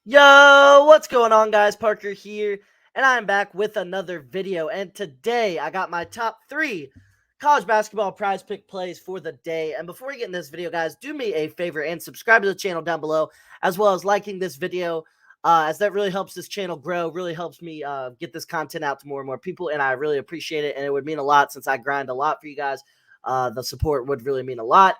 Yo, what's going on, guys? Parker here, and I'm back with another video. And today I got my top 3 college basketball prize pick plays for the day. And before we get in this video, guys, do me a favor and subscribe to the channel down below, as well as liking this video, as that really helps this channel grow, really helps me get this content out to more and more people, and I really appreciate it. And it would mean a lot since I grind a lot for you guys. The support would really mean a lot.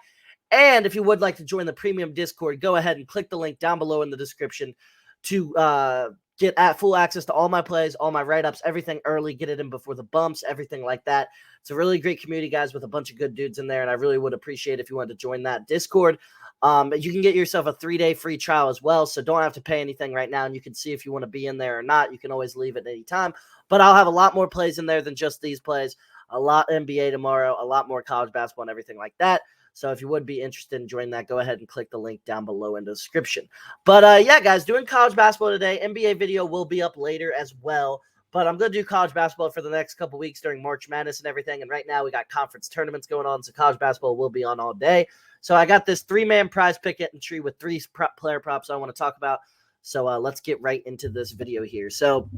And if you would like to join the premium Discord, go ahead and click the link down below in the description to get full access to all my plays, all my write-ups, everything early, get it in before the bumps, everything like that. It's a really great community, guys, with a bunch of good dudes in there, and I really would appreciate if you wanted to join that Discord. You can get yourself a 3-day free trial as well, so don't have to pay anything right now, and you can see if you want to be in there or not. You can always leave at any time, but I'll have a lot more plays in there than just these plays, a lot NBA tomorrow, a lot more college basketball and everything like that. So if you would be interested in joining that, go ahead and click the link down below in the description. But yeah, guys, doing college basketball today. NBA video will be up later as well. But I'm going to do college basketball for the next couple weeks during March Madness and everything. And right now we got conference tournaments going on, so college basketball will be on all day. So I got this 3-man prize pick entry with 3 player props I want to talk about. So let's get right into this video here. So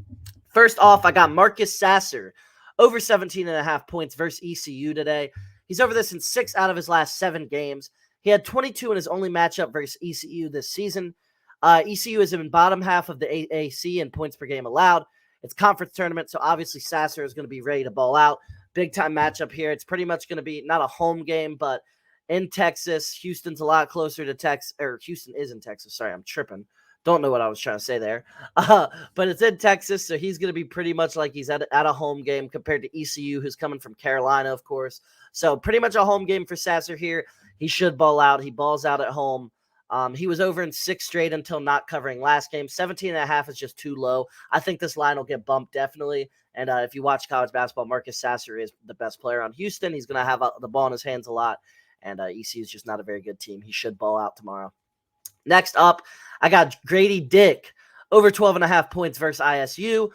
first off, I got Marcus Sasser over 17.5 points versus ECU today. He's over this in 6 out of his last 7 games. He had 22 in his only matchup versus ECU this season. ECU is in bottom half of the AAC in points per game allowed. It's conference tournament, so obviously Sasser is going to be ready to ball out. Big-time matchup here. It's pretty much going to be not a home game, but in Texas. Houston's a lot closer to Texas, or Houston is in Texas. Sorry, I'm tripping. Don't know what I was trying to say there. But it's in Texas, so he's going to be pretty much like he's at a home game compared to ECU, who's coming from Carolina, of course. So pretty much a home game for Sasser here. He should ball out. He balls out at home. He was over in 6 straight until not covering last game. 17.5 is just too low. I think this line will get bumped definitely. And if you watch college basketball, Marcus Sasser is the best player on Houston. He's going to have the ball in his hands a lot. And ECU is just not a very good team. He should ball out tomorrow. Next up, I got Grady Dick, over 12.5 points versus ISU.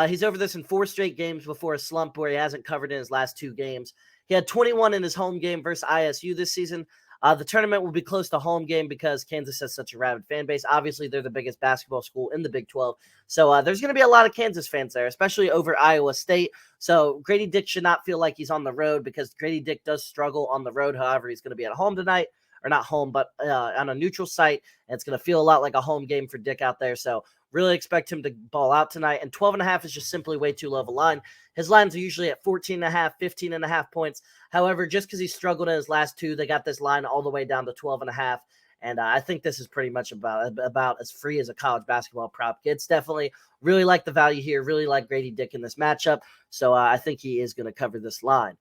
He's over this in 4 straight games before a slump where he hasn't covered in his last 2 games. He had 21 in his home game versus ISU this season. The tournament will be close to home game because Kansas has such a rabid fan base. Obviously, they're the biggest basketball school in the Big 12. So there's going to be a lot of Kansas fans there, especially over Iowa State. So Grady Dick should not feel like he's on the road because Grady Dick does struggle on the road. However, he's going to be at home tonight. Or not home, but on a neutral site. And it's going to feel a lot like a home game for Dick out there. So really expect him to ball out tonight. And 12.5 is just simply way too low of a line. His lines are usually at 14.5, 15.5 points. However, just because he struggled in his last 2, they got this line all the way down to 12.5. And I think this is pretty much about as free as a college basketball prop gets. Definitely really like the value here. Really like Grady Dick in this matchup. So I think he is going to cover this line.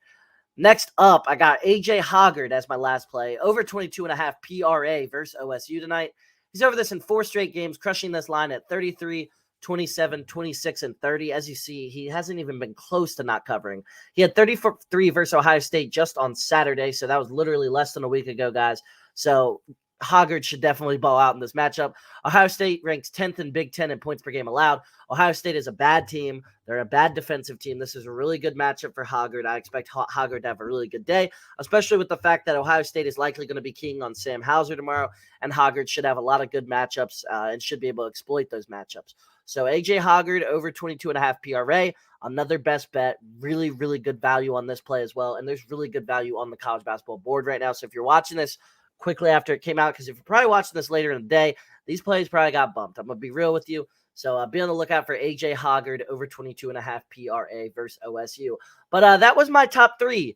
Next up, I got A.J. Hoggard as my last play. Over 22.5 PRA versus OSU tonight. He's over this in 4 straight games, crushing this line at 33, 27, 26, and 30. As you see, he hasn't even been close to not covering. He had 33 versus Ohio State just on Saturday, so that was literally less than a week ago, guys. So Hoggard should definitely ball out in this matchup. Ohio State ranks 10th in Big Ten in points per game allowed. Ohio State is a bad team. They're a bad defensive team. This is a really good matchup for Hoggard. I expect Hoggard to have a really good day, especially with the fact that Ohio State is likely going to be keying on Sam Hauser tomorrow, and Hoggard should have a lot of good matchups and should be able to exploit those matchups. So A.J. Hoggard over 22.5 PRA, another best bet. Really, really good value on this play as well, and there's really good value on the college basketball board right now. So if you're watching this quickly after it came out, because if you're probably watching this later in the day, these plays probably got bumped. I'm going to be real with you. So be on the lookout for A.J. Hoggard over 22.5 PRA versus OSU. But that was my top 3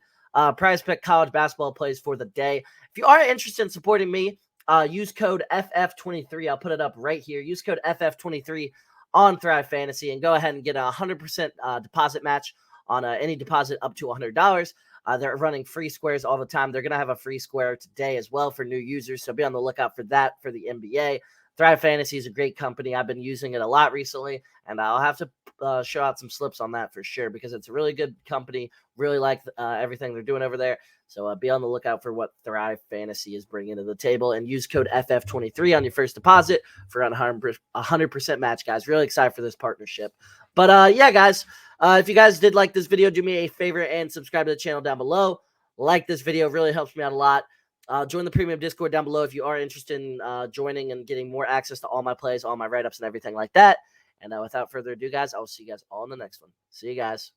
prize pick college basketball plays for the day. If you are interested in supporting me, use code FF23. I'll put it up right here. Use code FF23 on Thrive Fantasy and go ahead and get a 100% deposit match on any deposit up to $100. They're running free squares all the time. They're going to have a free square today as well for new users, so be on the lookout for that for the NBA. Thrive Fantasy is a great company. I've been using it a lot recently, and I'll have to show out some slips on that for sure because it's a really good company. Really like everything they're doing over there. So be on the lookout for what Thrive Fantasy is bringing to the table, and use code FF23 on your first deposit for a 100% match, guys. Really excited for this partnership. But yeah, guys, if you guys did like this video, do me a favor and subscribe to the channel down below. Like this video, really helps me out a lot. Join the premium Discord down below if you are interested in joining and getting more access to all my plays, all my write-ups, and everything like that. And without further ado, guys, I will see you guys all in the next one. See you guys.